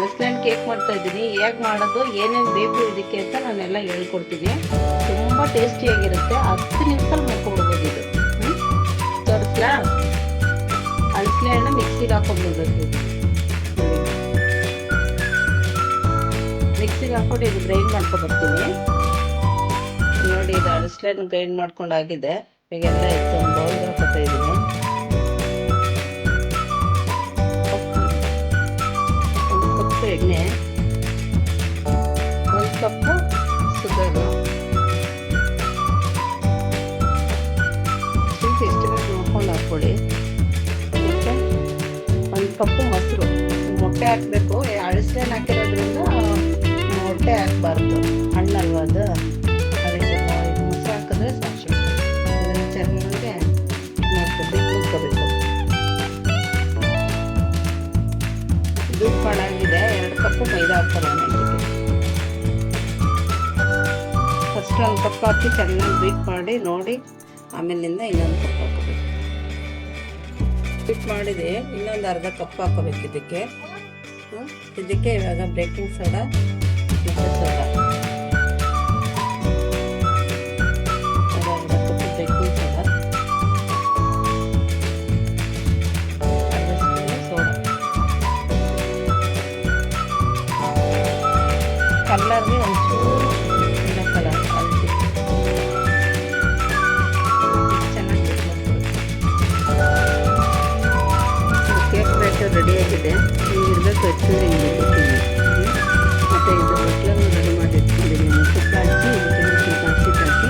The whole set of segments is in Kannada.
ಅಳಸ್ಲೆಹಣ್ಣು ಕೇಕ್ ಮಾಡ್ತಾ ಇದ್ದೀನಿ. ಹೇಗೆ ಮಾಡೋದು, ಏನೇನು ಬೇಕು ಇದಕ್ಕೆ ಅಂತ ನಾನೆಲ್ಲ ಹೇಳ್ಕೊಡ್ತೀನಿ. ತುಂಬ ಟೇಸ್ಟಿಯಾಗಿರುತ್ತೆ. 10 ನಿಮಿಷದಲ್ಲಿ ಮಾಡ್ಕೊಡ್ಬೋದು ಇದು. ತೋರಿಸ್ಲಾ? ಅಳಸ್ಲೆಹಣ್ಣು ಮಿಕ್ಸಿಗೆ ಹಾಕೊಂಡ್ಬಿಡ್ಬೇಕು. ಮಿಕ್ಸಿಗೆ ಹಾಕೊಂಡು ಇದು ಗ್ರೈಂಡ್ ಮಾಡ್ಕೊಬರ್ತೀನಿ. ನೋಡಿ, ಇದು ಅಳಸ್ಲೆಹಣ್ಣು ಗ್ರೈಂಡ್ ಮಾಡ್ಕೊಂಡಾಗಿದೆ. ಈಗೆಲ್ಲ ಇತ್ತು, ಒಂದು ಬೌಲ್ಗೆ ಹಾಕೋತಾ ಇದ್ದೀನಿ. ಎಣ್ಣೆ, 1 ಕಪ್ಪು ಶುಗರು, ಸ್ವೀಟ್ ಎಷ್ಟು ಬೇಕು ನೋಡ್ಕೊಂಡು ಹಾಕ್ಕೊಳ್ಳಿ. ಮತ್ತು 1 ಕಪ್ಪು ಮೊಸರು. ಮೊಟ್ಟೆ ಹಾಕಬೇಕು. ಅಳಸ್ಲೆಹಣ್ಣು ಹಾಕಿರೋದ್ರಿಂದ ಮೊಟ್ಟೆ ಹಾಕಬಾರ್ದು, ಹಣ್ಣಲ್ವ ಅದು. ಅದಕ್ಕೆ ಮೊಸರು ಹಾಕಿದ್ರೆ ಸಾಕು. ಅದನ್ನು ಚೆನ್ನಾಗಿ ನೋಡ್ಕೋಬೇಕು. ಬೀಟ್ ಮಾಡಾಗಿದೆ. 2 ಕಪ್ಪು ಮೈದಾ ಹಾಕ್ಕೊಳ್ಳೋಣ ಇದಕ್ಕೆ. ಫಸ್ಟ್ 1 ಕಪ್ ಹಾಕಿ ಚೆನ್ನಾಗಿ ಬೀಟ್ ಮಾಡಿ ನೋಡಿ, ಆಮೇಲಿಂದ ಇನ್ನೊಂದು ಕಪ್ ಹಾಕೋಬೇಕು. ಬೀಟ್ ಮಾಡಿದೆ, ಇನ್ನೊಂದು ಅರ್ಧ ಕಪ್ ಹಾಕೋಬೇಕು ಇದಕ್ಕೆ. ಇವಾಗ ಬೇಕಿಂಗ್ ಸೋಡಾ ಮತ್ತು ಸೋಡಾ, ಅರ್ಧ ಕಪ್ ಬೇಕಿಂಗ್ ಸೋಡಾ, ಅರ್ಧ ಸ್ಪೂನ್ ಸೋಡಾ. ಕಲ್ಲರ್ಗೆ ಒಂಚೂರು ಕಲರ್ ಹಳದಿ ಚೆನ್ನಾಗಿ ಕೇಕ್ ಬ್ಯಾಟರ್ ರೆಡಿಯಾಗಿದೆ. ಹಿಂಗಿರ್ಬೇಕು, ಹೆಚ್ಚೂರು ಹಿಂಗಿರ್ಬೇಕು. ಮತ್ತು ಇದು ಹೊಟ್ಲನ್ನು ರೆಡಿ ಮಾಡಿ ಇಟ್ಕೊಂಡಿದ್ದೀನಿ. ತುಪ್ಪ ಹಚ್ಚಿ ಇದಕ್ಕೆ ಸ್ವಲ್ಪ ಹಸಿಟ್ಟು ಹಾಕಿ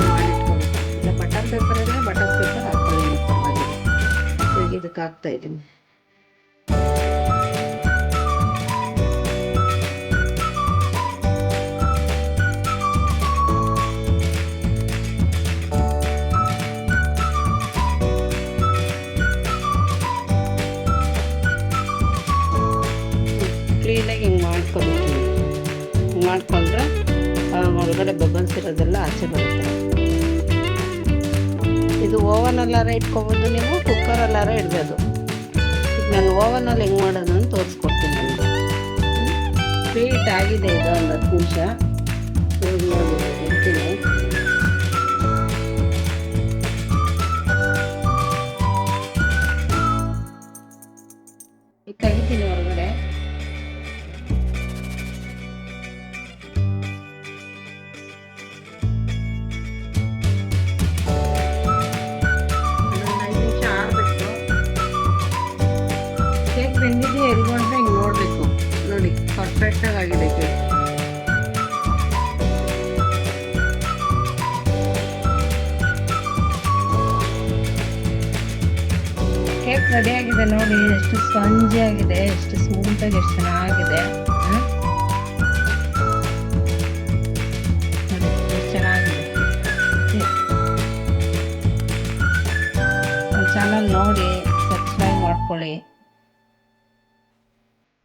ಮಾಡಿಟ್ಕೊಬೇಕು. ಇಲ್ಲ ಬಟರ್ ಪೇಪರ್ ಇದ್ದರೆ ಬಟರ್ ಪೇಪರ್ ಹಾಕ್ಕೊಳ್ಳಿ, ಪರವಾಗಿಲ್ಲ. ಈಗ ಇದಕ್ಕೆ ಹಾಕ್ತಾಯಿದ್ದೀನಿ. ಕ್ಲೀನಾಗಿ ಹಿಂಗೆ ಮಾಡ್ಕೊಬೇಕು. ಹಿಂಗೆ ಮಾಡಿಕೊಂಡ್ರೆ ಒಳಗಡೆ ಬಬಲ್ಸ್ ಇರೋದೆಲ್ಲ ಆಚೆ ಬರುತ್ತೆ. ಇದು ಓವನಲ್ಲಾರ ಇಟ್ಕೊಬೋದು, ನೀವು ಕುಕ್ಕರಲ್ಲಾರ ಇಡಬೇಕು. ಈಗ ನಾನು ಓವನಲ್ಲಿ ಹೆಂಗೆ ಮಾಡೋದು ಅಂತ ತೋರಿಸ್ಕೊಡ್ತೀನಿ ನಿಮಗೆ. ಸ್ವೀಟ್ ಆಗಿದೆ ಇದು, ಒಂದು 10 ನಿಮಿಷ ನೋಡಿ ಇಡ್ತೀನಿ. ಈಗ ತೆಗಿತೀನಿ ಹೊರಗಡೆ. ಕೇಕ್ ಬೆಂದಿದೆ ಎಲ್ಗೂ ಅಂತ ಹಿಂಗೆ ನೋಡಬೇಕು. ನೋಡಿ, ಪರ್ಫೆಕ್ಟಾಗಿ ಆಗಿದೆ ಕೇಕ್. ಕೇಕ್ ರೆಡಿ ಆಗಿದೆ ನೋಡಿ. ಎಷ್ಟು ಸ್ಪಂಜಿ ಆಗಿದೆ, ಎಷ್ಟು ಸ್ಮೂತಾಗಿ, ಎಷ್ಟು ಚೆನ್ನಾಗಿದೆ. ನೋಡಿ ಎಷ್ಟು ಚೆನ್ನಾಗಿದೆ. ನನ್ನ ಚಾನಲ್ ನೋಡಿ, ಸಬ್ಸ್ಕ್ರೈಬ್ ಮಾಡ್ಕೊಳ್ಳಿ.